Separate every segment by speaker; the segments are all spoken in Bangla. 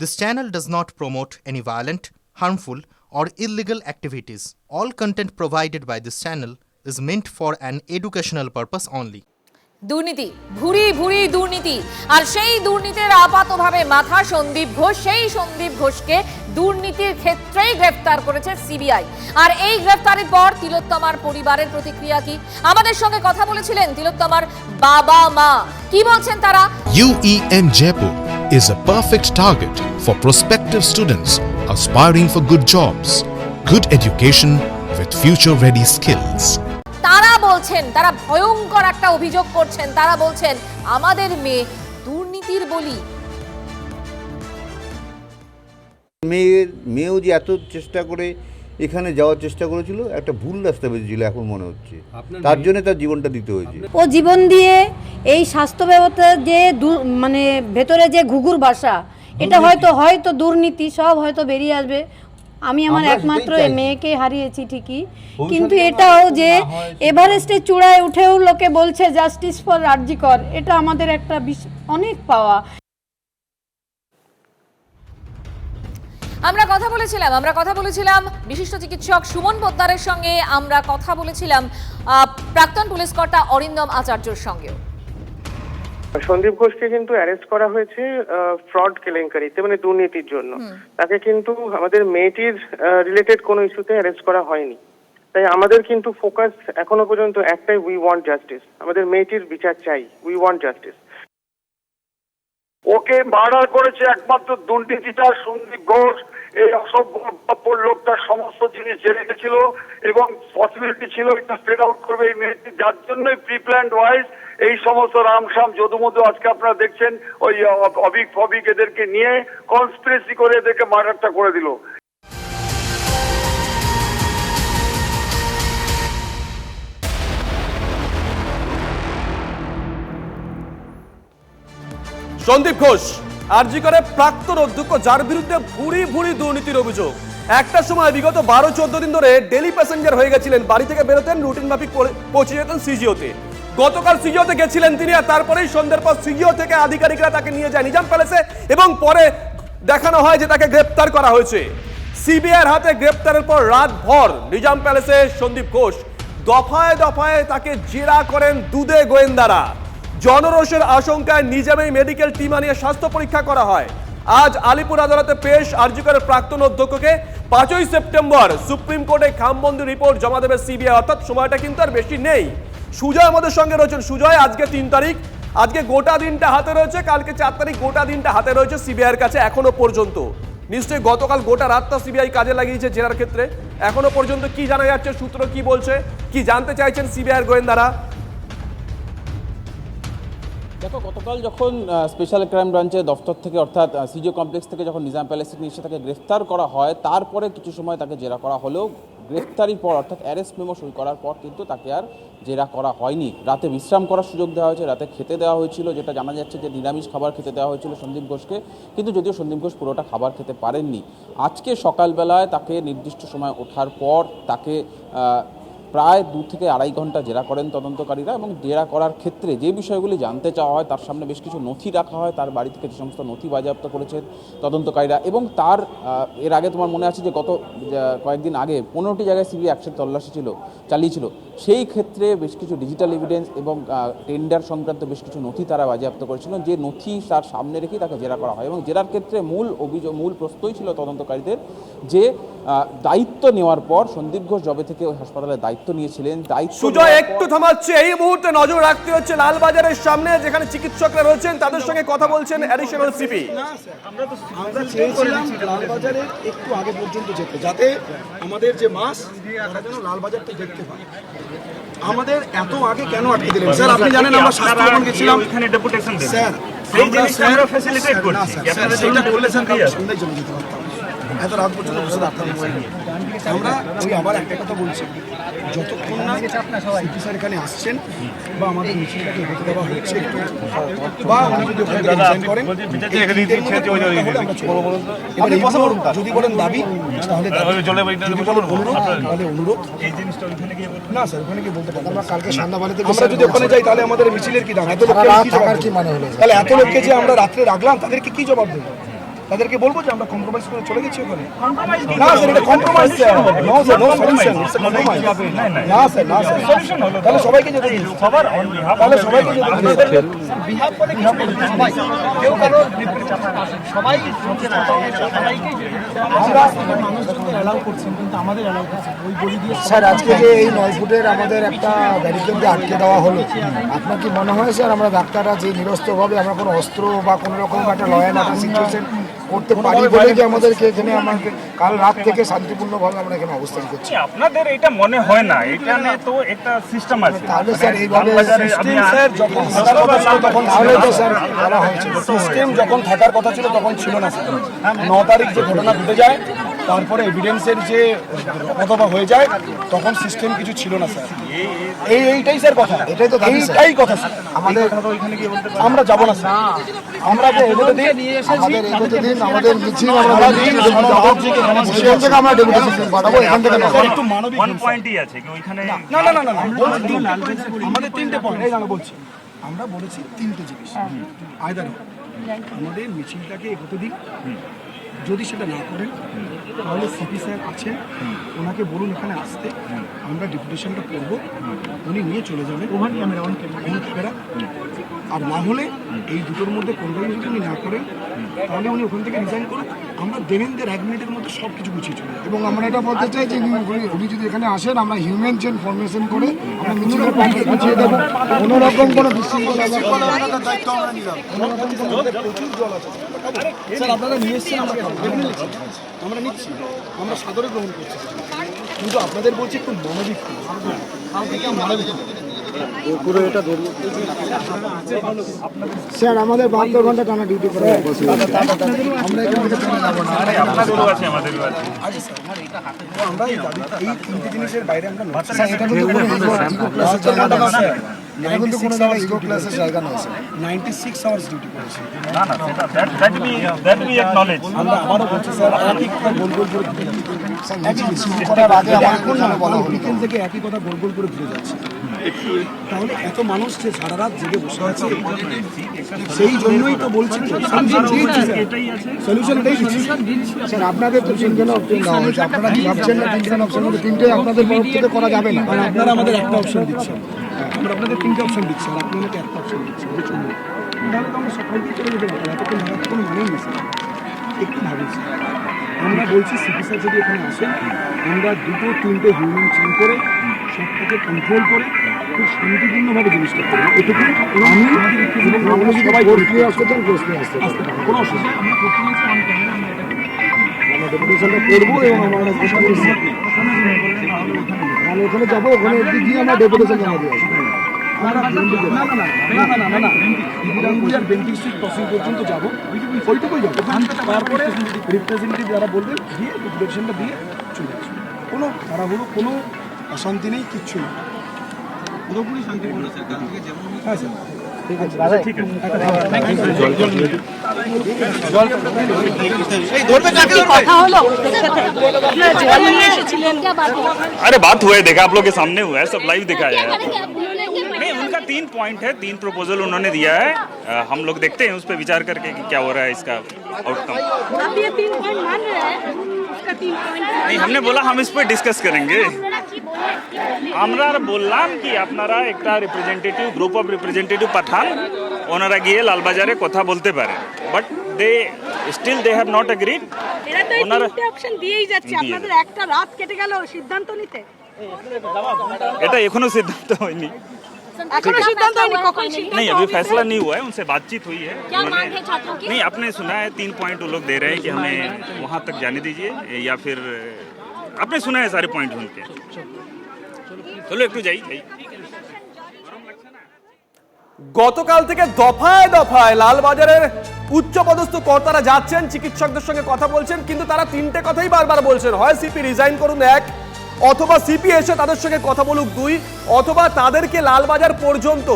Speaker 1: This channel does not promote any violent, harmful, or illegal activities. All content provided by this channel is meant for an educational purpose only.
Speaker 2: দুর্নীতি, ভুরি ভুরি দুর্নীতি, আর সেই দুর্নীতির আপাতভাবে মাথা সন্দীপ ঘোষ। সেই সন্দীপ ঘোষকে দুর্নীতির ক্ষেত্রেই গ্রেফতার করেছে সিবিআই। আর এই গ্রেফতারের পর তিলোত্তমার পরিবারের প্রতিক্রিয়া কি? আমাদের সঙ্গে কথা বলেছিলেন তিলোত্তমার বাবা মা। কি বলছেন তারা?
Speaker 3: UEM Jaipur is a perfect target for prospective students aspiring for good jobs, good education with future-ready skills.
Speaker 2: তারা বলছেন, তারা ভয়ঙ্কর একটা অভিযোগ করছেন। তারা বলছেন আমাদের মেয়ে দুর্নীতির বলি।
Speaker 4: মেয়েও যে এত চেষ্টা করে এখানে যাওয়ার চেষ্টা করেছিল, একটা ভুল রাস্তা বেরিয়েছিল এখন মনে হচ্ছে, তার জন্য তার জীবনটা দিতে হয়েছে।
Speaker 5: ও জীবন দিয়ে এই স্বাস্থ্য ব্যবস্থা যে মানে ভেতরে যে ঘুঘুর বাসা, এটা হয়তো দুর্নীতি সব হয়তো বেরিয়ে আসবে। আমি আমার একমাত্র মেয়েকে হারিয়েছি ঠিকই, কিন্তু এটাও যে এভারেস্টের চূড়ায় উঠেও লোকে বলছে জাস্টিস ফর আরজি কর, এটা আমাদের একটা অনেক পাওয়া।
Speaker 2: আমরা কথা বলেছিলাম বিশিষ্ট চিকিৎসক সুমন পোদ্দারের সঙ্গে। আমরা কথা বলেছিলাম প্রাক্তন পুলিশ কর্তা অরিন্দম আচার্যর সঙ্গেও।
Speaker 6: সন্দীপ ঘোষকে কিন্তু অ্যারেস্ট করা হয়েছে ফ্রড কেলেঙ্কারিতে, মানে দুর্নীতির জন্য। তাকে কিন্তু আমাদের মেয়েটির রিলেটেড কোনো ইস্যুতে অ্যারেস্ট করা হয়নি। তাই আমাদের কিন্তু ফোকাস এখনো পর্যন্ত একটাই, উই ওয়ান্ট জাস্টিস। আমাদের মেয়েটির বিচার চাই, we want justice.
Speaker 7: Okay murder করেছে একমাত্র দুর্নীতিটা সন্দীপ ঘোষ। এই অসভ্য লোকটার সমস্ত জিনিস জেনে গেছিল এবং পসিবিলিটি ছিল এটা স্প্রেড আউট করবে এই মেয়েটি, যার জন্যই প্রি প্ল্যান্ড ওয়াইজ এই সমস্ত রামসাম যদুমধু আজকে আপনারা দেখছেন ওই অবিক এদেরকে নিয়ে কনস্পিরেসি করে এদেরকে মার্ডারটা করে দিল।
Speaker 8: সন্দীপ ঘোষ আরজি করে প্রাক্তন অধ্যক্ষ, যার বিরুদ্ধে ভুরি ভুরি দুর্নীতির অভিযোগ। একটা সময় বিগত 12-14 দিন ধরে ডেলি প্যাসেঞ্জার হয়ে গেছিলেন, বাড়ি থেকে বেরোতেন, রুটিন মাফিক পৌঁছে যেতেন সিজিওতে। গতকাল সিজিওতে গেছিলেন তিনি, আর তারপরেই সন্ধ্যার পর সিজিও থেকে আধিকারিকরা তাকে নিয়ে যায় নিজাম প্যালেসে এবং পরে দেখানো হয় যে তাকে গ্রেপ্তার করা হয়েছে। সিবিআইয়ের হাতে গ্রেপ্তারের পর রাতভর নিজাম প্যালেসে সন্দীপ ঘোষ দফায় দফায় তাকে জেরা করেন দুদে গোয়েন্দারা। জনরোষের আশঙ্কায় নিজামেই মেডিকেল টিম আনিয়ে স্বাস্থ্য পরীক্ষা করা হয়। আজ আলিপুর আদালতে পেশ আরজি করের প্রাক্তন অধ্যক্ষকে। 5ই সেপ্টেম্বর সুপ্রিম কোর্টে খামবন্দি রিপোর্ট জমা দেবে সিবিআই, অর্থাৎ সময়টা কিন্তু আর বেশি নেই। সুজয় আমাদের সঙ্গে রয়েছেন। সুজয়, আজকে 3 তারিখ, আজকে গোটা দিনটা হাতে রয়েছে, কালকে 4 তারিখ গোটা দিনটা হাতে রয়েছে সিবিআইয়ের কাছে এখনো পর্যন্ত। নিশ্চয়ই গতকাল গোটা রাতটা সিবিআই কাজে লাগিয়েছে জেরার ক্ষেত্রে। এখনো পর্যন্ত কি জানা যাচ্ছে, সূত্র কি বলছে, কি জানতে চাইছেন সিবিআইয়ের গোয়েন্দারা?
Speaker 9: দেখো, গতকাল যখন স্পেশাল ক্রাইম ব্রাঞ্চের দফতর থেকে অর্থাৎ সিজিও কমপ্লেক্স থেকে যখন নিজাম প্যালেসে নিয়ে এসে তাকে গ্রেফতার করা হয়, তারপরে কিছু সময় তাকে জেরা করা হলেও গ্রেফতারির পর অর্থাৎ অ্যারেস্ট মেমো সই করার পর কিন্তু তাকে আর জেরা করা হয়নি। রাতে বিশ্রাম করার সুযোগ দেওয়া হয়েছে, রাতে খেতে দেওয়া হয়েছিল, যেটা জানা যাচ্ছে যে নিরামিষ খাবার খেতে দেওয়া হয়েছিল সন্দীপ ঘোষকে, কিন্তু যদিও সন্দীপ ঘোষ পুরোটা খাবার খেতে পারেননি। আজকে সকালবেলায় তাকে নির্দিষ্ট সময় ওঠার পর তাকে প্রায় 2 থেকে আড়াই ঘন্টা জেরা করেন তদন্তকারীরা, এবং জেরা করার ক্ষেত্রে যে বিষয়গুলি জানতে চাওয়া হয় তার সামনে বেশ কিছু নথি রাখা হয়। তার বাড়ি থেকে যে সমস্ত নথি বাজেয়াপ্ত করেছেন তদন্তকারীরা, এবং তার এর আগে তোমার মনে আছে যে গত কয়েকদিন আগে 15টি জায়গায় সিবিআই অ্যাকশন তল্লাশি চালিয়েছিল, সেই ক্ষেত্রে বেশ কিছু ডিজিটাল এভিডেন্স এবং টেন্ডার সংক্রান্ত বেশ কিছু নথি তারা বাজেয়াপ্ত করেছিল, যে নথি তার সামনে রেখেই তাকে জেরা করা হয়। এবং জেরার ক্ষেত্রে মূল প্রশ্নই ছিল তদন্তকারীদের যে দায়িত্ব নেওয়ার পর সন্দীপ ঘোষ যবে থেকে ওই হাসপাতালের দায়িত্ব নিয়েছিলেন,
Speaker 8: সুজয় একটু থামাচ্ছে, এই মুহূর্তে নজর রাখতে হচ্ছে লালবাজারের সামনে, যেখানে চিকিৎসকরা রয়েছেন, তাদের সঙ্গে কথা বলছেন অ্যাডিশনাল সিপি।
Speaker 10: আমরা চেয়েছিলাম লালবাজারের একটু আগে পর্যন্ত যেতে, যাতে আমাদের যে মাস তারা যেন লালবাজারটা দেখতে পায়। আমাদের এত আগে কেন আটকে দিলেন স্যার? আপনি জানেন আমরা স্বাস্থ্যভবন গেছিলাম স্যার, আমরা ফ্যাসিলিটেট করছি, আপনারা যেটা বলেছেন স্যার সন্ধ্যায় চলে যেতে পারতাম, এত রাত পর্যন্ত বসে থাকতাম। আমরা ওই আবার একটা কথা বলছি, যতক্ষণ না সিপি স্যার এখানে আসছেন বা আমাদের মিছিলটাকে রেখে দেওয়া হচ্ছে একটু, বা উনি যদি ওখান থেকে রিজাইন করেন, যদি বলেন দাবি তাহলে অনুরোধ না স্যার, ওখানে গিয়ে বলতে পারবো। আমরা কালকে সন্ধ্যাবেলা থেকে আমরা যদি ওখানে যাই তাহলে আমাদের মিছিলের কি দাম? এত লোককে কি মানে হলো? তাহলে এত লোককে যে আমরা রাত্রে রাখলাম তাদেরকে কি জবাব দেবো? তাদেরকে বলবো যে আমরা কম্প্রোমাইজ করে চলে গেছি ওখানে? না স্যার, এটা compromise sir. No sir, no solution. না স্যার, না স্যার, সলিউশন হলো তাহলে সবাইকে যেতে দিন, সবার অন বিহাফ, তাহলে সবাইকে যেতে দিন। বিহাফ করে সবাই, কেউ কারো সবাই সবাইকে আমরা মানুষজনকে অ্যালাউ করছেন, কিন্তু আমাদের অ্যালাউ করছেন ওই বলি দিয়ে।
Speaker 11: স্যার আজকে যে এই 9 ফুটের আমাদের একটা ব্যারিকেড দিয়ে আটকে দেওয়া হলো, আপনার কি মনে হয় স্যার আমরা ডাক্তাররা যে নিরস্ত্রভাবে আমরা কোনো অস্ত্র বা কোনো রকম একটা ল অ্যান্ড অর্ডার সিচুয়েশন করতে পারি বলে কি আমাদেরকে এখানে আমাদের কাল রাত থেকে শান্তিপূর্ণভাবে আমরা এখানে অবস্থান করছি?
Speaker 12: আপনাদের এটা মনে হয় না, এখানে তো একটা সিস্টেম আছে।
Speaker 11: তাহলে স্যার এইভাবে
Speaker 10: স্যার যখন তখন তাহলে তো স্যার করা হয়েছে, সিস্টেম যখন থাকার কথা ছিল তখন ছিল না স্যার। 9 তারিখ যে ঘটনা ঘটে যায়, তারপরে এভিডেন্সের যে কথা হয়ে যায়, তখন সিস্টেম কিছু ছিল না স্যার। এইটাই স্যার কথা,
Speaker 11: এটাই তো দাবি স্যার।
Speaker 10: এইটাই কথা স্যার। আমাদের আমরা যাবো না স্যার, আমরা যে এগোতে দিন,
Speaker 11: আমাদের এগোতে দিন, আমাদের মিছিল আমরা দিন, সেখান থেকে আমরা ডেপুটেশন পাঠাবো, এখান থেকে না।
Speaker 10: একটু মানবিক
Speaker 12: ওয়ান পয়েন্টই আছে কি ওইখানে?
Speaker 10: না না না না, আমাদের 3টে পয়েন্ট, এই আমরা বলছি, আমরা বলেছি 3টে জিনিস। আইদার আমাদের মিছিলটাকে এগোতে দিন, যদি সেটা না করেন তাহলে সিপি স্যার আছেন, ওনাকে বলুন এখানে আসতে, আমরা ডেপুটেশনটা করবো, উনি নিয়ে চলে যাবেন অন ক্যামেরা। আর না হলে এই দুটোর মধ্যে কোনটাই যদি উনি না করেন, তাহলে উনি ওখান থেকে রিজাইন করুন, আমরা দেবেন্দ্রের 1 মিনিটের মধ্যে সব কিছু গুছিয়ে চলে যাবো।
Speaker 11: এবং আমরা এটা বলতে চাই যে উনি যদি এখানে আসেন, আমরা হিউম্যান চেন ফরমেশন করে আমরা মিছিলের পক্ষে গুছিয়ে দেবো। কোনো রকম কোনো বিশৃঙ্খলা
Speaker 10: দায়িত্ব আমরা নিলাম। প্রচুর জল আছে স্যার, আপনারা নিয়ে এসছেন, আমরা নিচ্ছি, আমরা সাদরে গ্রহণ করছি, কিন্তু আপনাদের বলছি একটু মানবিক
Speaker 11: স্যার আমাদের 72 ঘন্টা টানা ডিউটি করে আমরা এখান থেকে চলে যাবো না।
Speaker 10: আমরা এই 3টে জিনিসের বাইরে আমরা
Speaker 11: স্যার এটা কিন্তু কোনো ইগো ক্লাসের জায়গা না স্যার, এটা কিন্তু কোনো জায়গায় ইগো ক্লাসের জায়গা নয় স্যার।
Speaker 10: 96 আওয়ার্স ডিউটি করেছি।
Speaker 12: না না, সেটা দ্যাট উই অ্যাকনলেজ।
Speaker 10: আমরা আবারও বলছি স্যার, একই কথা গোল গোল করে ঘুরে যাচ্ছে।
Speaker 11: শুরু করার আগে আমাদের নামে বলা হলো
Speaker 10: বিকেল থেকে একই কথা গোল গোল করে ঘুরে যাচ্ছে। তাহলে এত মানুষ যে সারা রাত জেগে বসে আছে, সেই জন্যই তো বলছি সলিউশন এটাই দিচ্ছি
Speaker 11: স্যার। আপনাদের তো 3খানা অপশন দেওয়া হয়েছে, আপনারা কি ভাবছেন না 3খানা অপশন মধ্যে 3টে আপনাদের তরফ থেকে করা যাবে না?
Speaker 10: কারণ আপনারা আমাদের একটা অপশন দিচ্ছেন, আমরা আপনাদের 3টে অপশন দিচ্ছি, আর আপনি আমাকে একটা অপশন দিচ্ছেন, তাহলে তো আমরা সকালকেই চলে যেতে পারবো, এতক্ষণ ভাবার কোনো মানেই নেই স্যার। একটু ভাবুন স্যার, আমরা বলছি সিপি স্যার যদি এখানে আসেন, আমরা 2-3টে হিউম্যান চেন করে সবটাকে কন্ট্রোল করে খুব শান্তিপূর্ণভাবে জিনিসটা করবো। এটুকু আমি এবং আমরা সবাই
Speaker 11: নিয়ে আসতেছেন, গোষ্ঠ নিয়ে আসতে
Speaker 10: কোনো অসুবিধা, আমরা আমরা ডেপুটেশনটা করবো এবং আমরা
Speaker 11: তাহলে ওখানে যাবো, ওখানে গিয়ে আমরা ডেপুটেশন জমা দিয়ে আসবো।
Speaker 10: পর্যন্ত যাবো, ওইটুকুই যাবো, তারপরে রিপ্রেজেন্টেটিভ যারা বলবেন দিয়ে ডেপুটেশনটা দিয়ে চলে আসবো। কোনো তাড়াহুড়ো, কোনো অশান্তি নেই, কিচ্ছু নেই, পুরোপুরি শান্তিপূর্ণ। হ্যাঁ স্যার, ঠিক আছে দাদা, ঠিক আছে।
Speaker 12: अरे बात हुआ है, देखा आप लोग के सामने हुआ है, सब लाइव दिखाया है। नहीं, उनका 3 पॉइंट है, 3 प्रपोजल उन्होंने दिया है। हम लोग देखते हैं उस पर विचार करके कि क्या हो रहा है इसका आउटकम।
Speaker 13: आप ये 3 पॉइंट मान रहे हैं, उसका 3 पॉइंट
Speaker 12: नहीं, हमने बोला हम इस पर डिस्कस करेंगे। আমরা বললাম কি আপনারা একটা রিপ্রেজেন্টেটিভ, গ্রুপ অফ রিপ্রেজেন্টেটিভ পাঠান, ওনারা গিয়ে লালবাজারে কথা বলতে পারে, but they still they have not agreed.
Speaker 13: এরা তো এই 3টে অপশন দিয়েই যাচ্ছে, আপনাদের একটা রাত কেটে গেল সিদ্ধান্ত নিতে।
Speaker 12: এটা এখনো সিদ্ধান্ত হয়নি,
Speaker 13: এখনো সিদ্ধান্ত হয়নি, কখন সিদ্ধান্ত?
Speaker 12: नहीं अभी फैसला नहीं हुआ है, उनसे बातचीत हुई है।
Speaker 13: क्या मांग है छात्रों की?
Speaker 12: नहीं, आपने सुना है 3 पॉइंट वो लोग दे रहे हैं कि हमें वहाँ तक जाने दीजिए, या फिर आपने सुना है सारे पॉइंट उनके। चलो একটু যাই।
Speaker 8: গতকাল থেকে দফায় দফায় লালবাজারের উচ্চপদস্থ কর্তারা যাচ্ছেন, চিকিৎসকদের সঙ্গে কথা বলছেন, কিন্তু তারা 3টে কথাই বারবার বলছেন, হয় সিপি রিজাইন করুন 1, অথবা সিপি এসে তাদের সঙ্গে কথা বলুক 2, অথবা তাদেরকে লালবাজার পর্যন্ত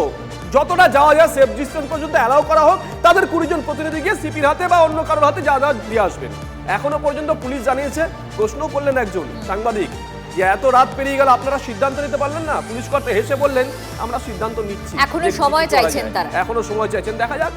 Speaker 8: যতটা যাওয়া যায় সেফ ডিস্টেন্স পর্যন্ত অ্যালাউ করা হোক, তাদের 20 জন প্রতিনিধি গিয়ে সিপির হাতে বা অন্য কারোর হাতে যা দিয়ে আসবেন। এখনো পর্যন্ত পুলিশ জানিয়েছে, প্রশ্ন করলেন একজন সাংবাদিক যে এত রাত পেরিয়ে গেল, আপনারা সিদ্ধান্ত নিতে পারলেন না? পুলিশ কর্তা হেসে বললেন আমরা সিদ্ধান্ত নিচ্ছি,
Speaker 2: এখনো সময় চাইছেন তারা,
Speaker 8: এখনো সময় চাইছেন, দেখা যাক।